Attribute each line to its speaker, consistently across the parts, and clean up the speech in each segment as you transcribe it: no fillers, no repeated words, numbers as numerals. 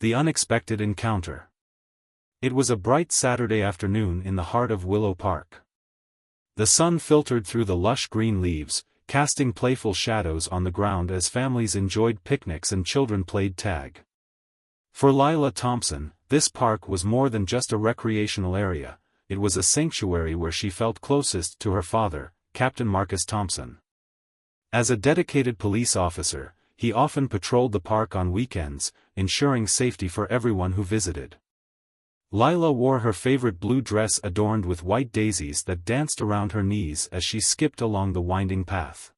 Speaker 1: The unexpected encounter. It was a bright Saturday afternoon in the heart of Willow Park. The sun filtered through the lush green leaves, casting playful shadows on the ground as families enjoyed picnics and children played tag. For Lila Thompson, this park was more than just a recreational area, it was a sanctuary where she felt closest to her father, Captain Marcus Thompson. As a dedicated police officer, he often patrolled the park on weekends, ensuring safety for everyone who visited. Lila wore her favorite blue dress adorned with white daisies that danced around her knees as she skipped along the winding path.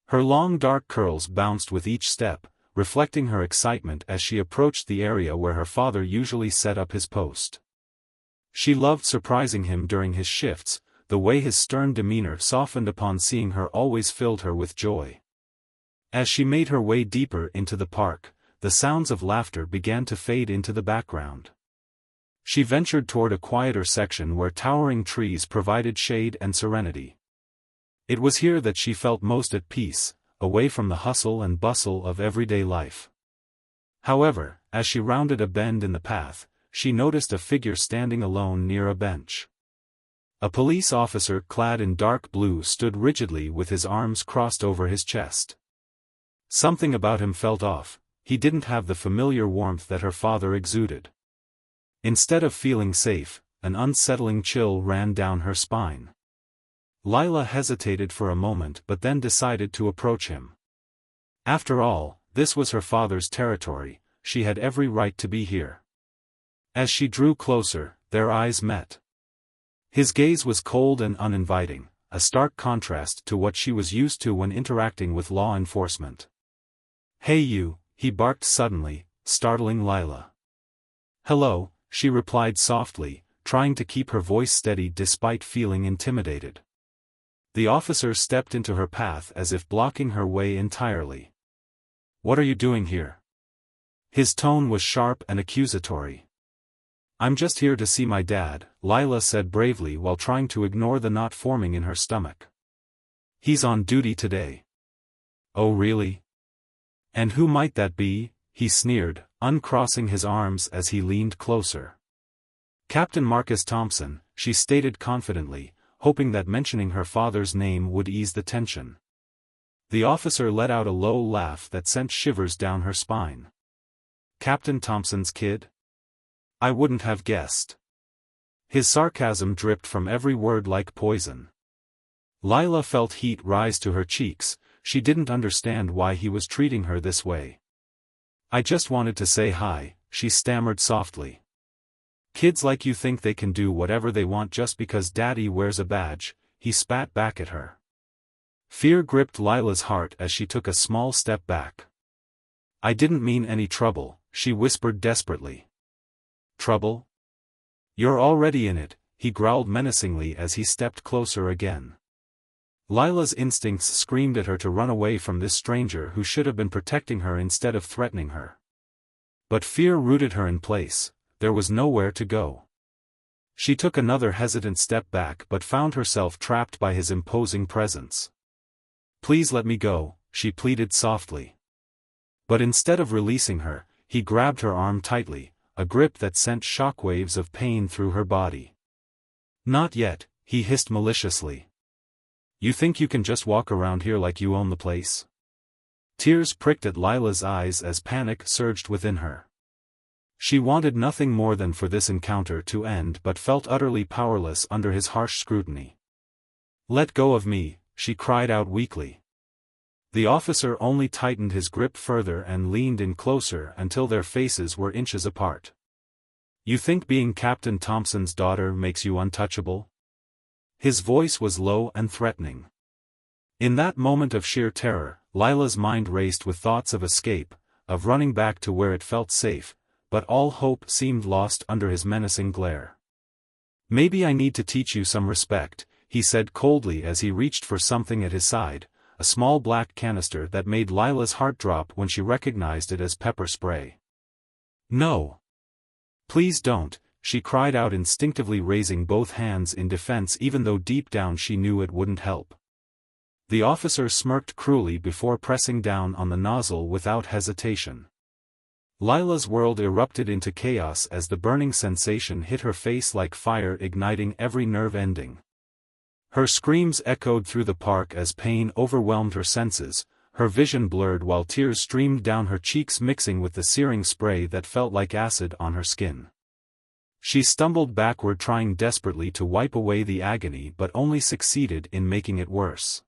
Speaker 1: Her long dark curls bounced with each step, reflecting her excitement as she approached the area where her father usually set up his post. She loved surprising him during his shifts, the way his stern demeanor softened upon seeing her always filled her with joy. As she made her way deeper into the park, the sounds of laughter began to fade into the background. She ventured toward a quieter section where towering trees provided shade and serenity. It was here that she felt most at peace, away from the hustle and bustle of everyday life. However, as she rounded a bend in the path, she noticed a figure standing alone near a bench. A police officer clad in dark blue stood rigidly with his arms crossed over his chest. Something about him felt off, he didn't have the familiar warmth that her father exuded. Instead of feeling safe, an unsettling chill ran down her spine. Lila hesitated for a moment but then decided to approach him. After all, this was her father's territory, she had every right to be here. As she drew closer, their eyes met. His gaze was cold and uninviting, a stark contrast to what she was used to when interacting with law enforcement. "Hey you," he barked suddenly, startling Lila. "Hello," she replied softly, trying to keep her voice steady despite feeling intimidated. The officer stepped into her path as if blocking her way entirely. "What are you doing here?" His tone was sharp and accusatory. "I'm just here to see my dad," Lila said bravely while trying to ignore the knot forming in her stomach. "He's on duty today." "Oh really? And who might that be?" he sneered, uncrossing his arms as he leaned closer. "Captain Marcus Thompson," she stated confidently, hoping that mentioning her father's name would ease the tension. The officer let out a low laugh that sent shivers down her spine. "Captain Thompson's kid? I wouldn't have guessed." His sarcasm dripped from every word like poison. Lila felt heat rise to her cheeks, she didn't understand why he was treating her this way. "I just wanted to say hi," she stammered softly. "Kids like you think they can do whatever they want just because daddy wears a badge," he spat back at her. Fear gripped Lila's heart as she took a small step back. "I didn't mean any trouble," she whispered desperately. "Trouble? You're already in it," he growled menacingly as he stepped closer again. Lila's instincts screamed at her to run away from this stranger who should have been protecting her instead of threatening her. But fear rooted her in place, there was nowhere to go. She took another hesitant step back but found herself trapped by his imposing presence. "Please let me go," she pleaded softly. But instead of releasing her, he grabbed her arm tightly, a grip that sent shockwaves of pain through her body. "Not yet," he hissed maliciously. "You think you can just walk around here like you own the place?" Tears pricked at Lila's eyes as panic surged within her. She wanted nothing more than for this encounter to end but felt utterly powerless under his harsh scrutiny. "Let go of me," she cried out weakly. The officer only tightened his grip further and leaned in closer until their faces were inches apart. "You think being Captain Thompson's daughter makes you untouchable?" His voice was low and threatening. In that moment of sheer terror, Lila's mind raced with thoughts of escape, of running back to where it felt safe, but all hope seemed lost under his menacing glare. "Maybe I need to teach you some respect," he said coldly as he reached for something at his side, a small black canister that made Lila's heart drop when she recognized it as pepper spray. "No. Please don't," she cried out instinctively, raising both hands in defense even though deep down she knew it wouldn't help. The officer smirked cruelly before pressing down on the nozzle without hesitation. Lila's world erupted into chaos as the burning sensation hit her face like fire, igniting every nerve ending. Her screams echoed through the park as pain overwhelmed her senses, her vision blurred while tears streamed down her cheeks, mixing with the searing spray that felt like acid on her skin. She stumbled backward, trying desperately to wipe away the agony, but only succeeded in making it worse.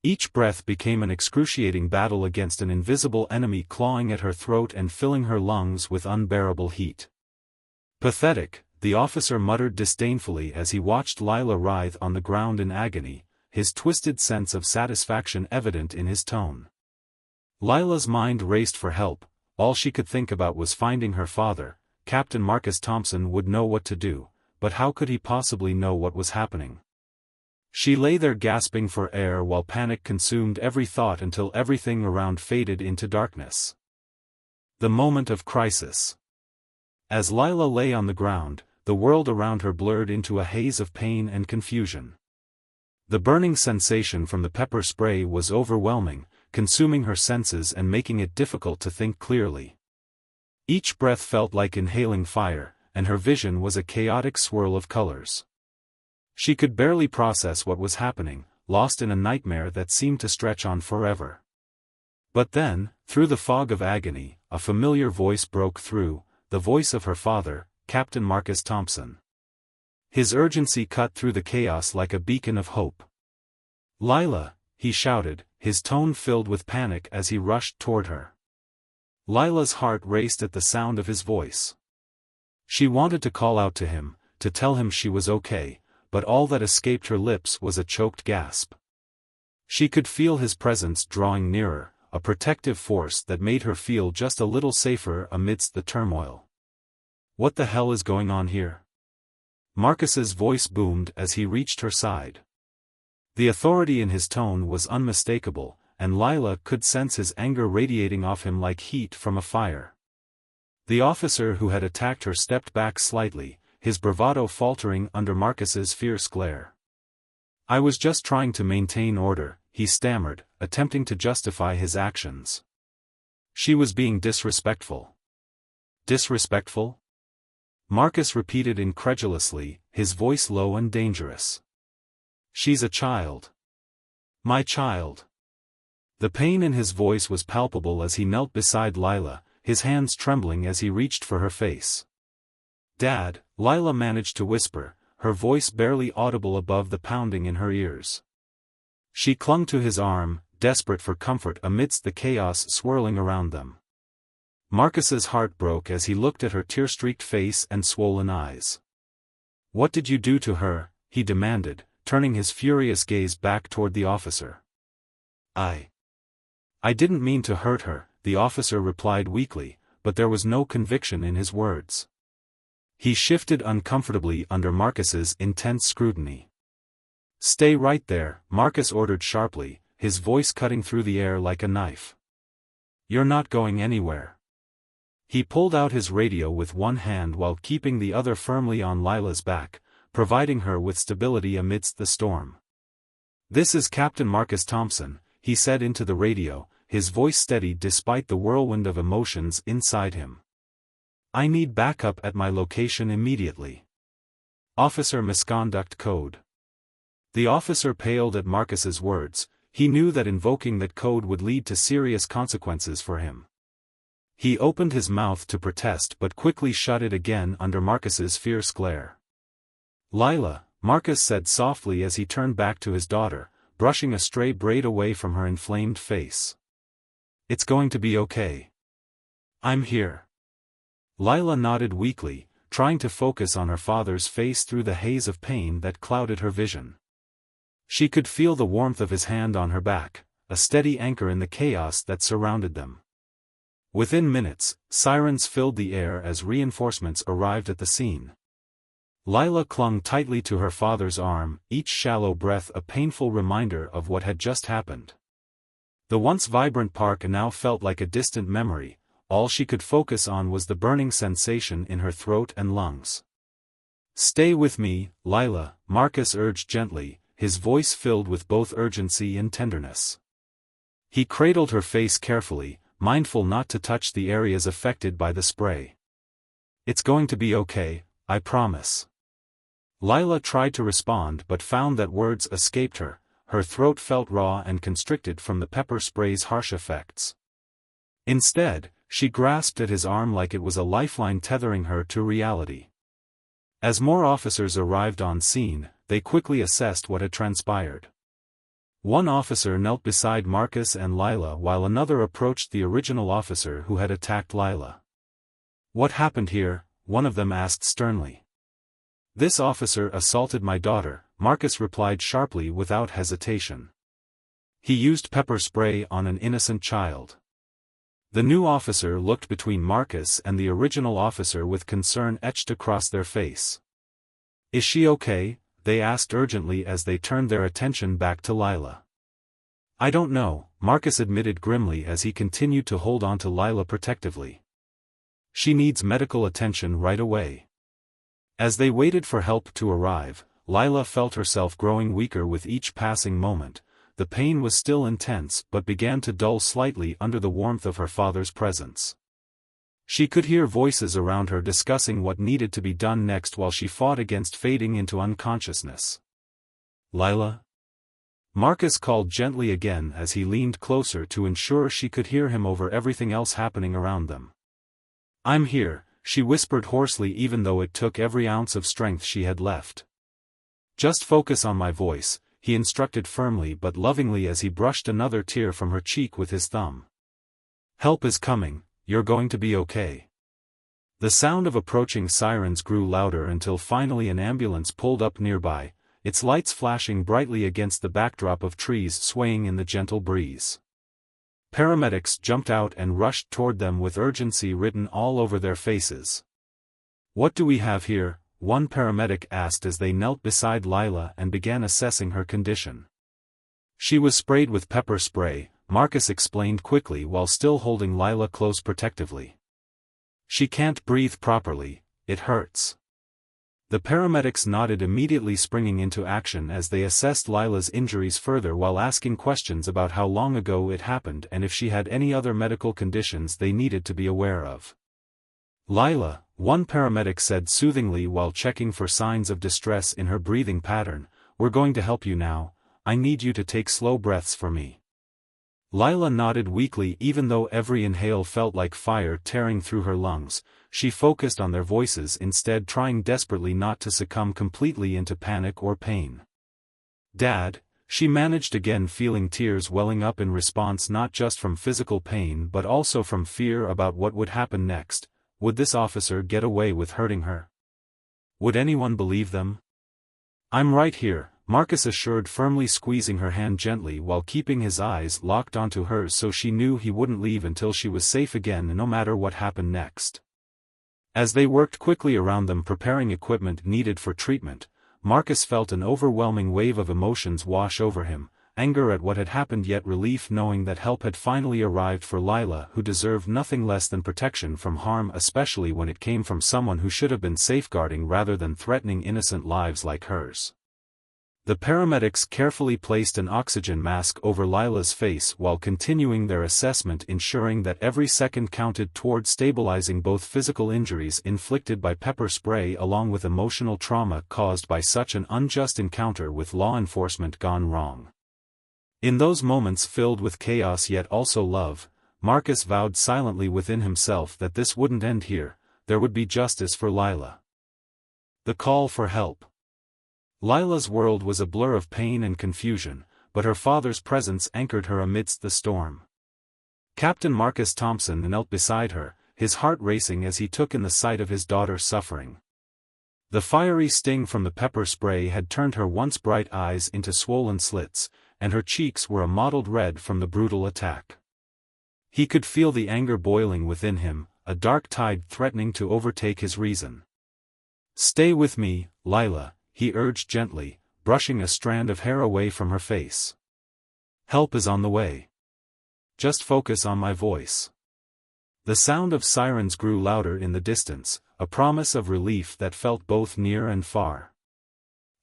Speaker 1: Each breath became an excruciating battle against an invisible enemy clawing at her throat and filling her lungs with unbearable heat. Pathetic, the officer muttered disdainfully as he watched Lila writhe on the ground in agony, his twisted sense of satisfaction evident in his tone. Lila's mind raced for help. All she could think about was finding her father. Captain Marcus Thompson would know what to do, but how could he possibly know what was happening? She lay there gasping for air while panic consumed every thought until everything around faded into darkness. The moment of crisis. As Lila lay on the ground, the world around her blurred into a haze of pain and confusion. The burning sensation from the pepper spray was overwhelming, consuming her senses and making it difficult to think clearly. Each breath felt like inhaling fire, and her vision was a chaotic swirl of colors. She could barely process what was happening, lost in a nightmare that seemed to stretch on forever. But then, through the fog of agony, a familiar voice broke through, the voice of her father, Captain Marcus Thompson. His urgency cut through the chaos like a beacon of hope. "Lila," he shouted, his tone filled with panic as he rushed toward her. Lila's heart raced at the sound of his voice. She wanted to call out to him, to tell him she was okay, but all that escaped her lips was a choked gasp. She could feel his presence drawing nearer, a protective force that made her feel just a little safer amidst the turmoil. "What the hell is going on here?" Marcus's voice boomed as he reached her side. The authority in his tone was unmistakable, and Lila could sense his anger radiating off him like heat from a fire. The officer who had attacked her stepped back slightly, his bravado faltering under Marcus's fierce glare. "I was just trying to maintain order," he stammered, attempting to justify his actions. "She was being disrespectful." "Disrespectful?" Marcus repeated incredulously, his voice low and dangerous. "She's a child. My child." The pain in his voice was palpable as he knelt beside Lila, his hands trembling as he reached for her face. "Dad," Lila managed to whisper, her voice barely audible above the pounding in her ears. She clung to his arm, desperate for comfort amidst the chaos swirling around them. Marcus's heart broke as he looked at her tear-streaked face and swollen eyes. "What did you do to her?" he demanded, turning his furious gaze back toward the officer. I didn't mean to hurt her," the officer replied weakly, but there was no conviction in his words. He shifted uncomfortably under Marcus's intense scrutiny. "Stay right there," Marcus ordered sharply, his voice cutting through the air like a knife. "You're not going anywhere." He pulled out his radio with one hand while keeping the other firmly on Lila's back, providing her with stability amidst the storm. "This is Captain Marcus Thompson," he said into the radio, his voice steady despite the whirlwind of emotions inside him. "I need backup at my location immediately. Officer Misconduct Code." The officer paled at Marcus's words. He knew that invoking that code would lead to serious consequences for him. He opened his mouth to protest but quickly shut it again under Marcus's fierce glare. "Lila," Marcus said softly as he turned back to his daughter, brushing a stray braid away from her inflamed face. "It's going to be okay. I'm here." Lila nodded weakly, trying to focus on her father's face through the haze of pain that clouded her vision. She could feel the warmth of his hand on her back, a steady anchor in the chaos that surrounded them. Within minutes, sirens filled the air as reinforcements arrived at the scene. Lila clung tightly to her father's arm, each shallow breath a painful reminder of what had just happened. The once vibrant park now felt like a distant memory. All she could focus on was the burning sensation in her throat and lungs. "Stay with me, Lila," Marcus urged gently, his voice filled with both urgency and tenderness. He cradled her face carefully, mindful not to touch the areas affected by the spray. "It's going to be okay, I promise." Lila tried to respond but found that words escaped her. Her throat felt raw and constricted from the pepper spray's harsh effects. Instead, she grasped at his arm like it was a lifeline tethering her to reality. As more officers arrived on scene, they quickly assessed what had transpired. One officer knelt beside Marcus and Lila while another approached the original officer who had attacked Lila. "What happened here?" one of them asked sternly. "This officer assaulted my daughter," Marcus replied sharply without hesitation. "He used pepper spray on an innocent child." The new officer looked between Marcus and the original officer with concern etched across their face. "Is she okay?" they asked urgently as they turned their attention back to Lila. "I don't know," Marcus admitted grimly as he continued to hold on to Lila protectively. "She needs medical attention right away." As they waited for help to arrive, Lila felt herself growing weaker with each passing moment. The pain was still intense but began to dull slightly under the warmth of her father's presence. She could hear voices around her discussing what needed to be done next while she fought against fading into unconsciousness. "Lila?" Marcus called gently again as he leaned closer to ensure she could hear him over everything else happening around them. "I'm here," she whispered hoarsely even though it took every ounce of strength she had left. "Just focus on my voice," he instructed firmly but lovingly as he brushed another tear from her cheek with his thumb. "Help is coming, you're going to be okay." The sound of approaching sirens grew louder until finally an ambulance pulled up nearby, its lights flashing brightly against the backdrop of trees swaying in the gentle breeze. Paramedics jumped out and rushed toward them with urgency written all over their faces. "What do we have here?" one paramedic asked as they knelt beside Lila and began assessing her condition. "She was sprayed with pepper spray," Marcus explained quickly while still holding Lila close protectively. "She can't breathe properly, it hurts." The paramedics nodded immediately, springing into action as they assessed Lila's injuries further while asking questions about how long ago it happened and if she had any other medical conditions they needed to be aware of. "Lila," one paramedic said soothingly while checking for signs of distress in her breathing pattern, "we're going to help you now. I need you to take slow breaths for me." Lila nodded weakly even though every inhale felt like fire tearing through her lungs. She focused on their voices instead, trying desperately not to succumb completely into panic or pain. "Dad," she managed again, feeling tears welling up in response not just from physical pain but also from fear about what would happen next. Would this officer get away with hurting her? Would anyone believe them? "I'm right here," Marcus assured, firmly squeezing her hand gently while keeping his eyes locked onto hers so she knew he wouldn't leave until she was safe again no matter what happened next. As they worked quickly around them preparing equipment needed for treatment, Marcus felt an overwhelming wave of emotions wash over him, anger at what had happened yet relief knowing that help had finally arrived for Lila, who deserved nothing less than protection from harm, especially when it came from someone who should have been safeguarding rather than threatening innocent lives like hers. The paramedics carefully placed an oxygen mask over Lila's face while continuing their assessment, ensuring that every second counted toward stabilizing both physical injuries inflicted by pepper spray along with emotional trauma caused by such an unjust encounter with law enforcement gone wrong. In those moments filled with chaos yet also love, Marcus vowed silently within himself that this wouldn't end here, there would be justice for Lila. The call for help. Lila's world was a blur of pain and confusion, but her father's presence anchored her amidst the storm. Captain Marcus Thompson knelt beside her, his heart racing as he took in the sight of his daughter suffering. The fiery sting from the pepper spray had turned her once bright eyes into swollen slits, and her cheeks were a mottled red from the brutal attack. He could feel the anger boiling within him, a dark tide threatening to overtake his reason. "Stay with me, Lila," he urged gently, brushing a strand of hair away from her face. "Help is on the way. Just focus on my voice." The sound of sirens grew louder in the distance, a promise of relief that felt both near and far.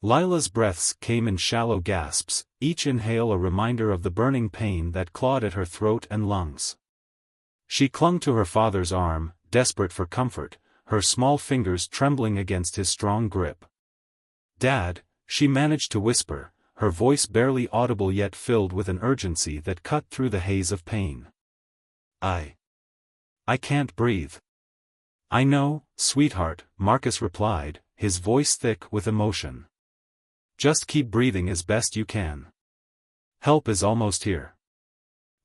Speaker 1: Lila's breaths came in shallow gasps, each inhale a reminder of the burning pain that clawed at her throat and lungs. She clung to her father's arm, desperate for comfort, her small fingers trembling against his strong grip. "Dad," she managed to whisper, her voice barely audible yet filled with an urgency that cut through the haze of pain. I can't breathe." "I know, sweetheart," Marcus replied, his voice thick with emotion. "Just keep breathing as best you can. Help is almost here."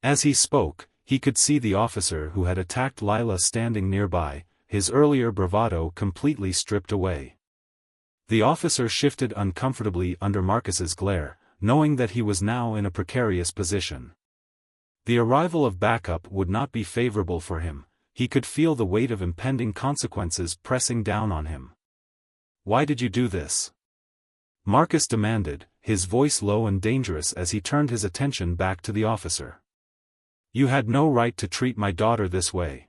Speaker 1: As he spoke, he could see the officer who had attacked Lila standing nearby, his earlier bravado completely stripped away. The officer shifted uncomfortably under Marcus's glare, knowing that he was now in a precarious position. The arrival of backup would not be favorable for him. He could feel the weight of impending consequences pressing down on him. "Why did you do this?" Marcus demanded, his voice low and dangerous as he turned his attention back to the officer. "You had no right to treat my daughter this way."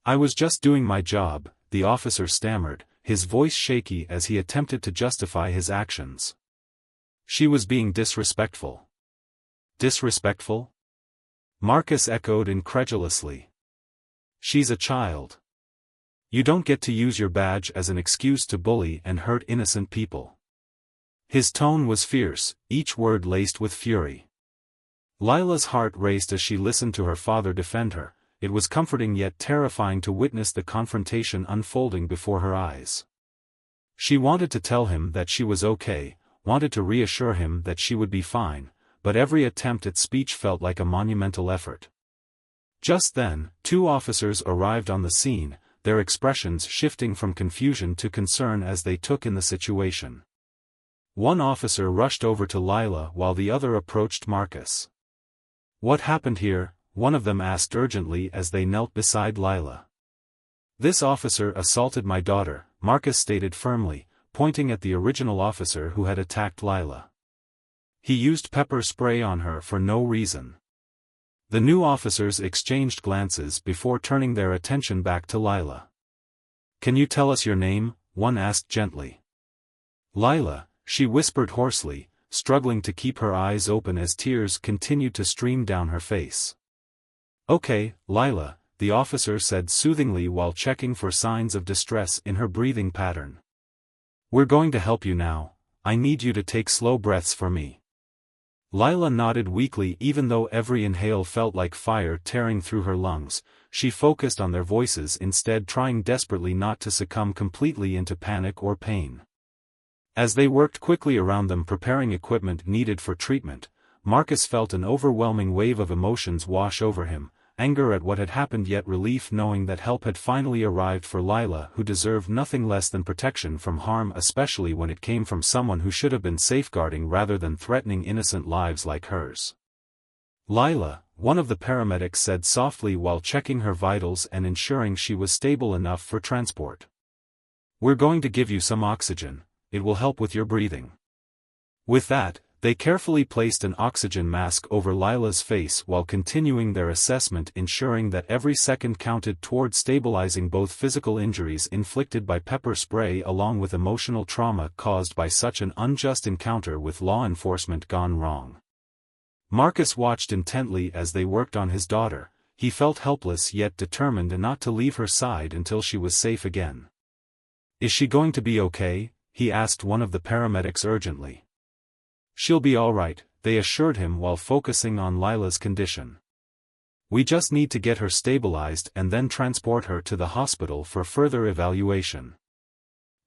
Speaker 1: "I was just doing my job," the officer stammered, his voice shaky as he attempted to justify his actions. "She was being disrespectful." "Disrespectful?" Marcus echoed incredulously. "She's a child. You don't get to use your badge as an excuse to bully and hurt innocent people." His tone was fierce, each word laced with fury. Lila's heart raced as she listened to her father defend her. It was comforting yet terrifying to witness the confrontation unfolding before her eyes. She wanted to tell him that she was okay, wanted to reassure him that she would be fine, but every attempt at speech felt like a monumental effort. Just then, two officers arrived on the scene, their expressions shifting from confusion to concern as they took in the situation. One officer rushed over to Lila while the other approached Marcus. "What happened here?" one of them asked urgently as they knelt beside Lila. "This officer assaulted my daughter," Marcus stated firmly, pointing at the original officer who had attacked Lila. "He used pepper spray on her for no reason." The new officers exchanged glances before turning their attention back to Lila. "Can you tell us your name?" one asked gently. "Lila," she whispered hoarsely, struggling to keep her eyes open as tears continued to stream down her face. "Okay, Lila," the officer said soothingly while checking for signs of distress in her breathing pattern. "We're going to help you now. I need you to take slow breaths for me." Lila nodded weakly even though every inhale felt like fire tearing through her lungs. She focused on their voices instead, trying desperately not to succumb completely into panic or pain. As they worked quickly around them preparing equipment needed for treatment, Marcus felt an overwhelming wave of emotions wash over him, anger at what had happened yet relief knowing that help had finally arrived for Lila, who deserved nothing less than protection from harm, especially when it came from someone who should have been safeguarding rather than threatening innocent lives like hers. "Lila," one of the paramedics said softly while checking her vitals and ensuring she was stable enough for transport. "We're going to give you some oxygen. It will help with your breathing." With that, they carefully placed an oxygen mask over Lila's face while continuing their assessment, ensuring that every second counted toward stabilizing both physical injuries inflicted by pepper spray along with emotional trauma caused by such an unjust encounter with law enforcement gone wrong. Marcus watched intently as they worked on his daughter. He felt helpless yet determined not to leave her side until she was safe again. "Is she going to be okay?" he asked one of the paramedics urgently. "She'll be all right," they assured him while focusing on Lila's condition. "We just need to get her stabilized and then transport her to the hospital for further evaluation."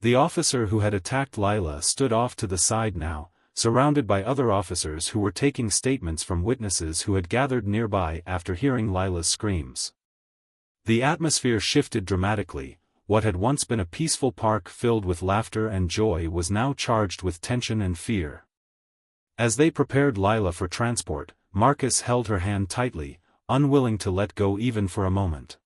Speaker 1: The officer who had attacked Lila stood off to the side now, surrounded by other officers who were taking statements from witnesses who had gathered nearby after hearing Lila's screams. The atmosphere shifted dramatically. What had once been a peaceful park filled with laughter and joy was now charged with tension and fear. As they prepared Lila for transport, Marcus held her hand tightly, unwilling to let go even for a moment.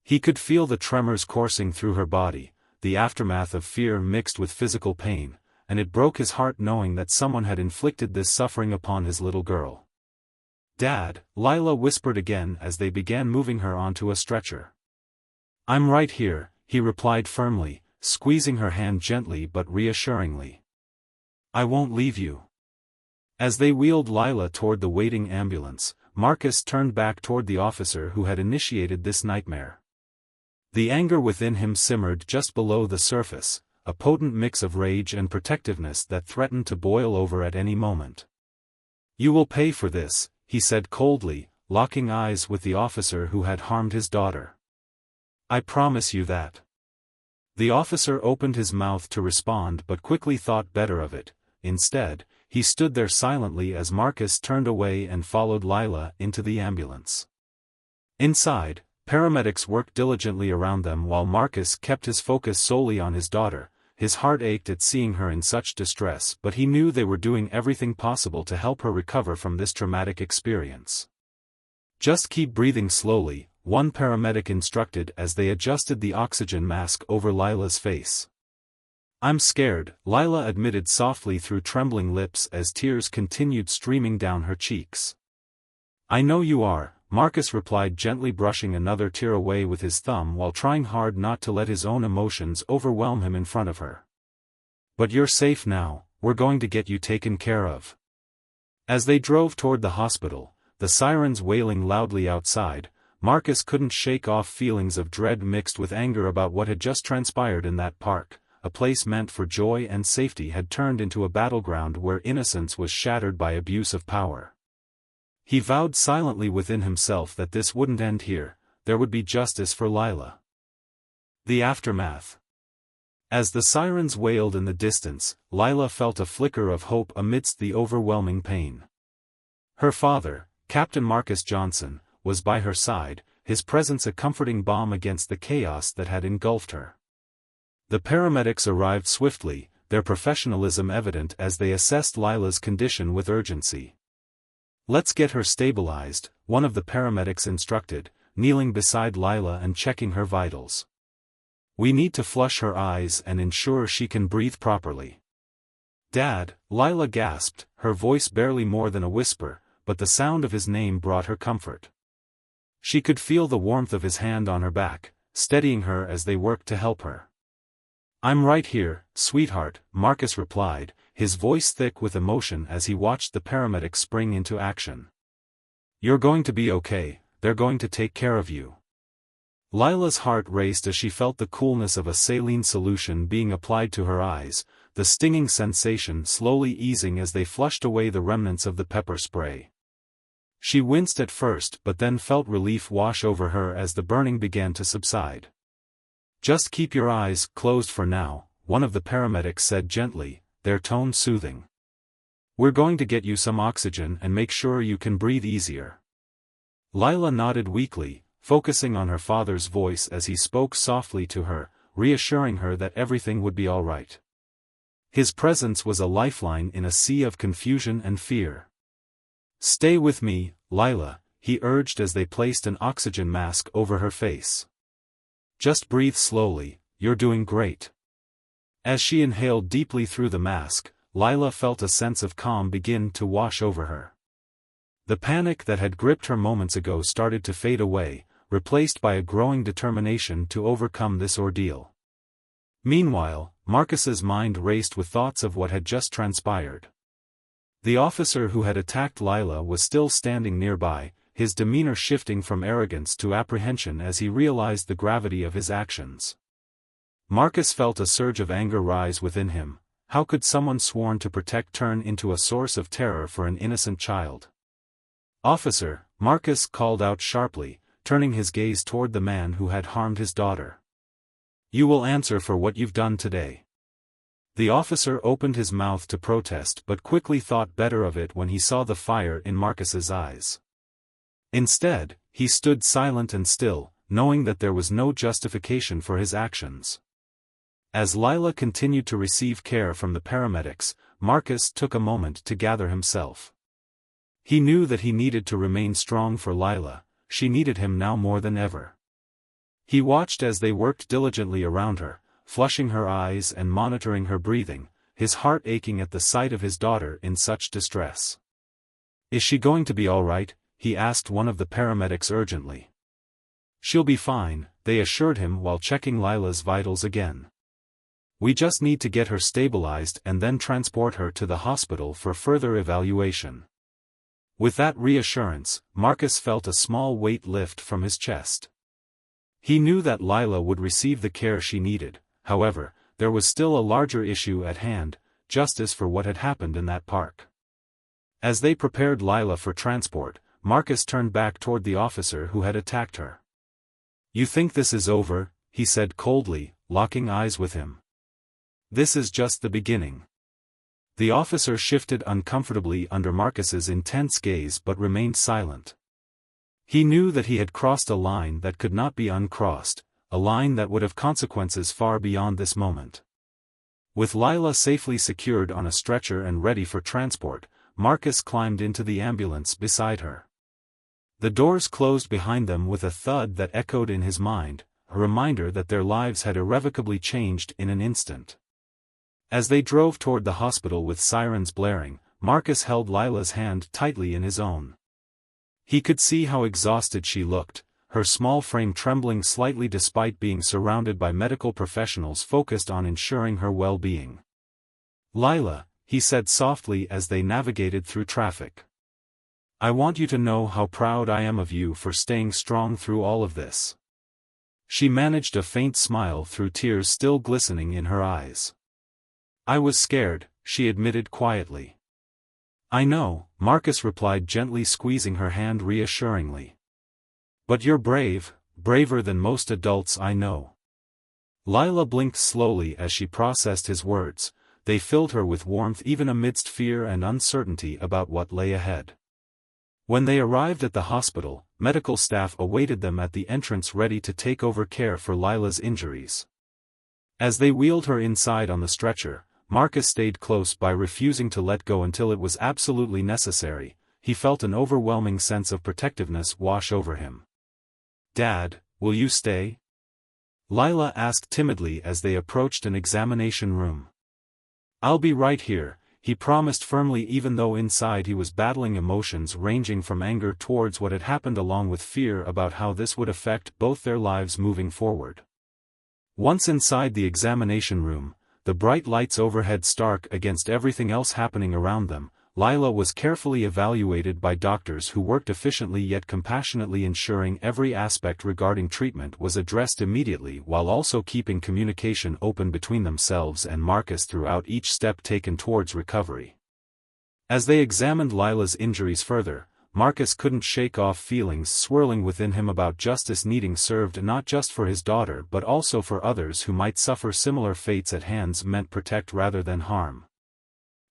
Speaker 1: He could feel the tremors coursing through her body, the aftermath of fear mixed with physical pain, and it broke his heart knowing that someone had inflicted this suffering upon his little girl. "Dad," Lila whispered again as they began moving her onto a stretcher. "I'm right here," he replied firmly, squeezing her hand gently but reassuringly. "I won't leave you." As they wheeled Lila toward the waiting ambulance, Marcus turned back toward the officer who had initiated this nightmare. The anger within him simmered just below the surface, a potent mix of rage and protectiveness that threatened to boil over at any moment. "You will pay for this," he said coldly, locking eyes with the officer who had harmed his daughter. "I promise you that." The officer opened his mouth to respond but quickly thought better of it. Instead, he stood there silently as Marcus turned away and followed Lila into the ambulance. Inside, paramedics worked diligently around them while Marcus kept his focus solely on his daughter. His heart ached at seeing her in such distress, but he knew they were doing everything possible to help her recover from this traumatic experience. "Just keep breathing slowly," one paramedic instructed as they adjusted the oxygen mask over Lila's face. "I'm scared," Lila admitted softly through trembling lips as tears continued streaming down her cheeks. "I know you are," Marcus replied, gently brushing another tear away with his thumb while trying hard not to let his own emotions overwhelm him in front of her. "But you're safe now, we're going to get you taken care of." As they drove toward the hospital, the sirens wailing loudly outside, Marcus couldn't shake off feelings of dread mixed with anger about what had just transpired in that park. A place meant for joy and safety had turned into a battleground where innocence was shattered by abuse of power. He vowed silently within himself that this wouldn't end here, there would be justice for Lila. The aftermath. As the sirens wailed in the distance, Lila felt a flicker of hope amidst the overwhelming pain. Her father, Captain Marcus Johnson, was by her side, his presence a comforting balm against the chaos that had engulfed her. The paramedics arrived swiftly, their professionalism evident as they assessed Lila's condition with urgency. "Let's get her stabilized," one of the paramedics instructed, kneeling beside Lila and checking her vitals. "We need to flush her eyes and ensure she can breathe properly." "Dad," Lila gasped, her voice barely more than a whisper, but the sound of his name brought her comfort. She could feel the warmth of his hand on her back, steadying her as they worked to help her. "I'm right here, sweetheart," Marcus replied, his voice thick with emotion as he watched the paramedics spring into action. "You're going to be okay, they're going to take care of you." Lila's heart raced as she felt the coolness of a saline solution being applied to her eyes, the stinging sensation slowly easing as they flushed away the remnants of the pepper spray. She winced at first but then felt relief wash over her as the burning began to subside. "Just keep your eyes closed for now," one of the paramedics said gently, their tone soothing. "We're going to get you some oxygen and make sure you can breathe easier." Lila nodded weakly, focusing on her father's voice as he spoke softly to her, reassuring her that everything would be all right. His presence was a lifeline in a sea of confusion and fear. "Stay with me, Lila," he urged as they placed an oxygen mask over her face. "Just breathe slowly, you're doing great." As she inhaled deeply through the mask, Lila felt a sense of calm begin to wash over her. The panic that had gripped her moments ago started to fade away, replaced by a growing determination to overcome this ordeal. Meanwhile, Marcus's mind raced with thoughts of what had just transpired. The officer who had attacked Lila was still standing nearby, his demeanor shifting from arrogance to apprehension as he realized the gravity of his actions. Marcus felt a surge of anger rise within him. How could someone sworn to protect turn into a source of terror for an innocent child? "Officer," Marcus called out sharply, turning his gaze toward the man who had harmed his daughter. "You will answer for what you've done today." The officer opened his mouth to protest but quickly thought better of it when he saw the fire in Marcus's eyes. Instead, he stood silent and still, knowing that there was no justification for his actions. As Lila continued to receive care from the paramedics, Marcus took a moment to gather himself. He knew that he needed to remain strong for Lila, she needed him now more than ever. He watched as they worked diligently around her, flushing her eyes and monitoring her breathing, his heart aching at the sight of his daughter in such distress. "Is she going to be all right?" he asked one of the paramedics urgently. "She'll be fine," they assured him while checking Lila's vitals again. "We just need to get her stabilized and then transport her to the hospital for further evaluation." With that reassurance, Marcus felt a small weight lift from his chest. He knew that Lila would receive the care she needed. However, there was still a larger issue at hand: justice for what had happened in that park. As they prepared Lila for transport, Marcus turned back toward the officer who had attacked her. "You think this is over?" he said coldly, locking eyes with him. "This is just the beginning." The officer shifted uncomfortably under Marcus's intense gaze but remained silent. He knew that he had crossed a line that could not be uncrossed, a line that would have consequences far beyond this moment. With Lila safely secured on a stretcher and ready for transport, Marcus climbed into the ambulance beside her. The doors closed behind them with a thud that echoed in his mind, a reminder that their lives had irrevocably changed in an instant. As they drove toward the hospital with sirens blaring, Marcus held Lila's hand tightly in his own. He could see how exhausted she looked, her small frame trembling slightly despite being surrounded by medical professionals focused on ensuring her well-being. "Lila," he said softly as they navigated through traffic. "I want you to know how proud I am of you for staying strong through all of this." She managed a faint smile through tears still glistening in her eyes. "I was scared," she admitted quietly. "I know," Marcus replied gently, squeezing her hand reassuringly. "But you're brave, braver than most adults I know." Lila blinked slowly as she processed his words. They filled her with warmth even amidst fear and uncertainty about what lay ahead. When they arrived at the hospital, medical staff awaited them at the entrance ready to take over care for Lila's injuries. As they wheeled her inside on the stretcher, Marcus stayed close by, refusing to let go until it was absolutely necessary. He felt an overwhelming sense of protectiveness wash over him. "Dad, will you stay?" Lila asked timidly as they approached an examination room. "I'll be right here," he promised firmly, even though inside he was battling emotions ranging from anger towards what had happened along with fear about how this would affect both their lives moving forward. Once inside the examination room, the bright lights overhead stark against everything else happening around them, Lila was carefully evaluated by doctors who worked efficiently yet compassionately, ensuring every aspect regarding treatment was addressed immediately while also keeping communication open between themselves and Marcus throughout each step taken towards recovery. As they examined Lila's injuries further, Marcus couldn't shake off feelings swirling within him about justice needing served not just for his daughter but also for others who might suffer similar fates at hands meant protect rather than harm.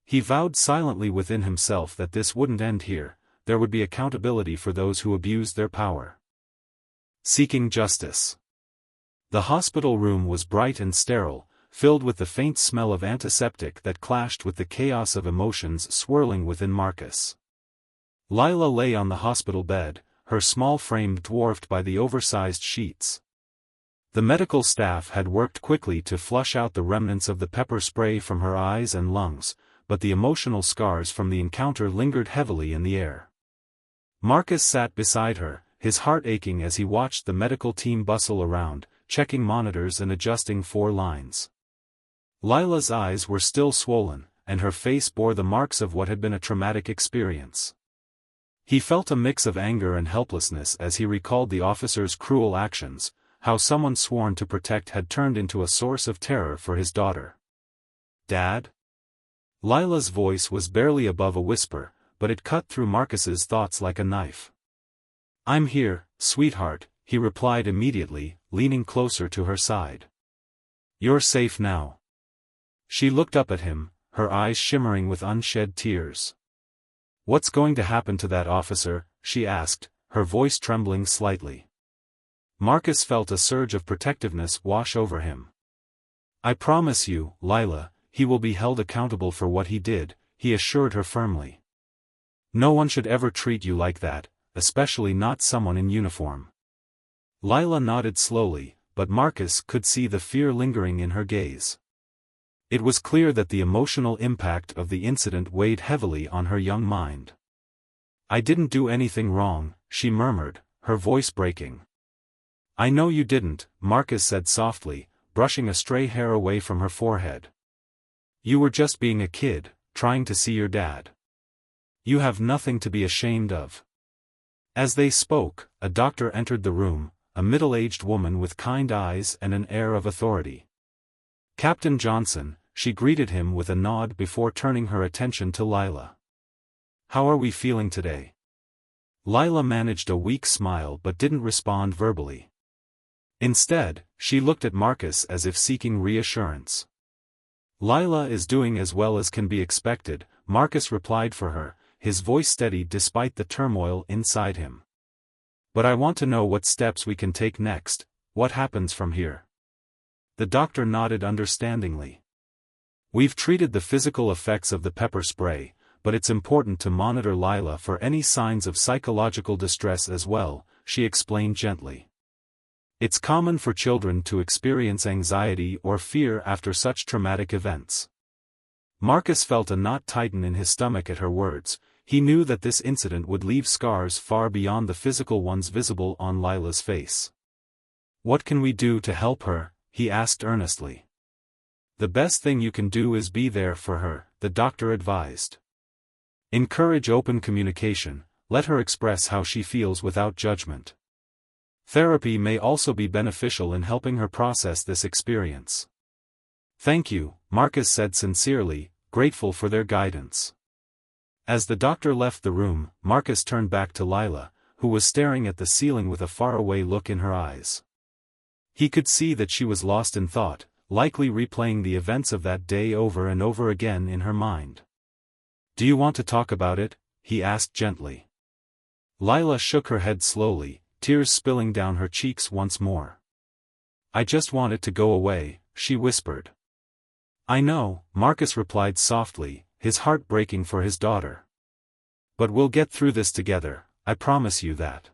Speaker 1: He vowed silently within himself that this wouldn't end here. There would be accountability for those who abused their power. Seeking justice. The hospital room was bright and sterile, filled with the faint smell of antiseptic that clashed with the chaos of emotions swirling within Marcus. Lila lay on the hospital bed, her small frame dwarfed by the oversized sheets. The medical staff had worked quickly to flush out the remnants of the pepper spray from her eyes and lungs, but the emotional scars from the encounter lingered heavily in the air. Marcus sat beside her, his heart aching as he watched the medical team bustle around, checking monitors and adjusting 4 lines. Lila's eyes were still swollen, and her face bore the marks of what had been a traumatic experience. He felt a mix of anger and helplessness as he recalled the officer's cruel actions, how someone sworn to protect had turned into a source of terror for his daughter. "Dad?" Lila's voice was barely above a whisper, but it cut through Marcus's thoughts like a knife. "I'm here, sweetheart," he replied immediately, leaning closer to her side. "You're safe now." She looked up at him, her eyes shimmering with unshed tears. "What's going to happen to that officer?" she asked, her voice trembling slightly. Marcus felt a surge of protectiveness wash over him. "I promise you, Lila, he will be held accountable for what he did," he assured her firmly. "No one should ever treat you like that, especially not someone in uniform." Lila nodded slowly, but Marcus could see the fear lingering in her gaze. It was clear that the emotional impact of the incident weighed heavily on her young mind. "I didn't do anything wrong," she murmured, her voice breaking. "I know you didn't," Marcus said softly, brushing a stray hair away from her forehead. "You were just being a kid, trying to see your dad." You have nothing to be ashamed of." As they spoke, a doctor entered the room, a middle-aged woman with kind eyes and an air of authority. "Captain Johnson," she greeted him with a nod before turning her attention to Lila. "How are we feeling today?" Lila managed a weak smile but didn't respond verbally. Instead, she looked at Marcus as if seeking reassurance. "Lila is doing as well as can be expected," Marcus replied for her, his voice steady despite the turmoil inside him. "But I want to know what steps we can take next. What happens from here?" The doctor nodded understandingly. "We've treated the physical effects of the pepper spray, but it's important to monitor Lila for any signs of psychological distress as well," she explained gently. "It's common for children to experience anxiety or fear after such traumatic events." Marcus felt a knot tighten in his stomach at her words. He knew that this incident would leave scars far beyond the physical ones visible on Lila's face. "What can we do to help her?" he asked earnestly. "The best thing you can do is be there for her," the doctor advised. "Encourage open communication, let her express how she feels without judgment. Therapy may also be beneficial in helping her process this experience." "Thank you," Marcus said sincerely, grateful for their guidance. As the doctor left the room, Marcus turned back to Lila, who was staring at the ceiling with a faraway look in her eyes. He could see that she was lost in thought, likely replaying the events of that day over and over again in her mind. "Do you want to talk about it?" he asked gently. Lila shook her head slowly, tears spilling down her cheeks once more. "I just want it to go away," she whispered. "I know," Marcus replied softly, his heart breaking for his daughter. "But we'll get through this together, I promise you that."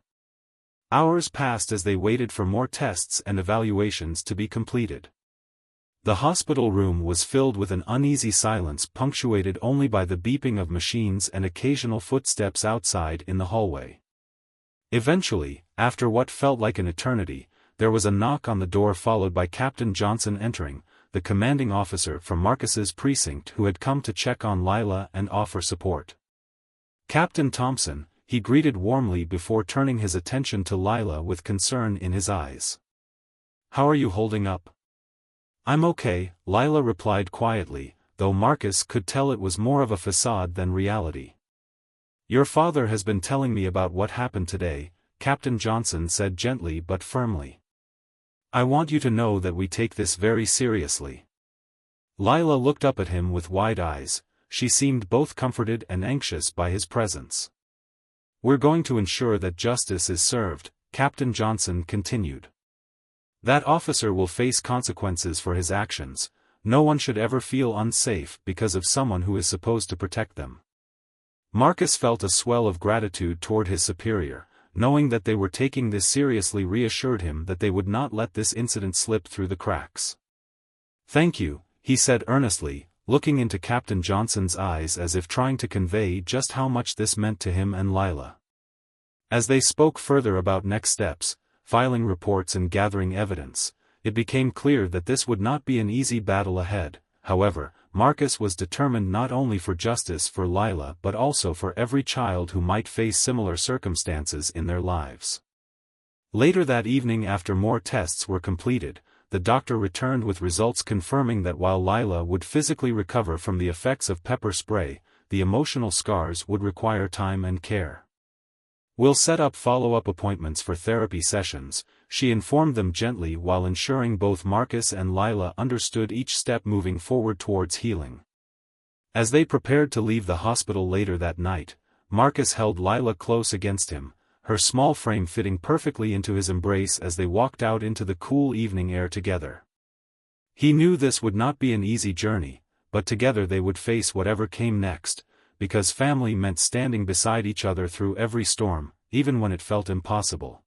Speaker 1: Hours passed as they waited for more tests and evaluations to be completed. The hospital room was filled with an uneasy silence punctuated only by the beeping of machines and occasional footsteps outside in the hallway. Eventually, after what felt like an eternity, there was a knock on the door followed by Captain Johnson entering, the commanding officer from Marcus's precinct who had come to check on Lila and offer support. "Captain Thompson," he greeted warmly before turning his attention to Lila with concern in his eyes. "How are you holding up?" "I'm okay," Lila replied quietly, though Marcus could tell it was more of a facade than reality. "Your father has been telling me about what happened today," Captain Johnson said gently but firmly. "I want you to know that we take this very seriously." Lila looked up at him with wide eyes. She seemed both comforted and anxious by his presence. "We're going to ensure that justice is served," Captain Johnson continued. "That officer will face consequences for his actions. No one should ever feel unsafe because of someone who is supposed to protect them." Marcus felt a swell of gratitude toward his superior. Knowing that they were taking this seriously reassured him that they would not let this incident slip through the cracks. "Thank you," he said earnestly, looking into Captain Johnson's eyes as if trying to convey just how much this meant to him and Lila. As they spoke further about next steps, filing reports and gathering evidence, it became clear that this would not be an easy battle ahead. However, Marcus was determined not only for justice for Lila but also for every child who might face similar circumstances in their lives. Later that evening, after more tests were completed, the doctor returned with results confirming that while Lila would physically recover from the effects of pepper spray, the emotional scars would require time and care. "We'll set up follow-up appointments for therapy sessions," she informed them gently while ensuring both Marcus and Lila understood each step moving forward towards healing. As they prepared to leave the hospital later that night, Marcus held Lila close against him, her small frame fitting perfectly into his embrace as they walked out into the cool evening air together. He knew this would not be an easy journey, but together they would face whatever came next, because family meant standing beside each other through every storm, even when it felt impossible.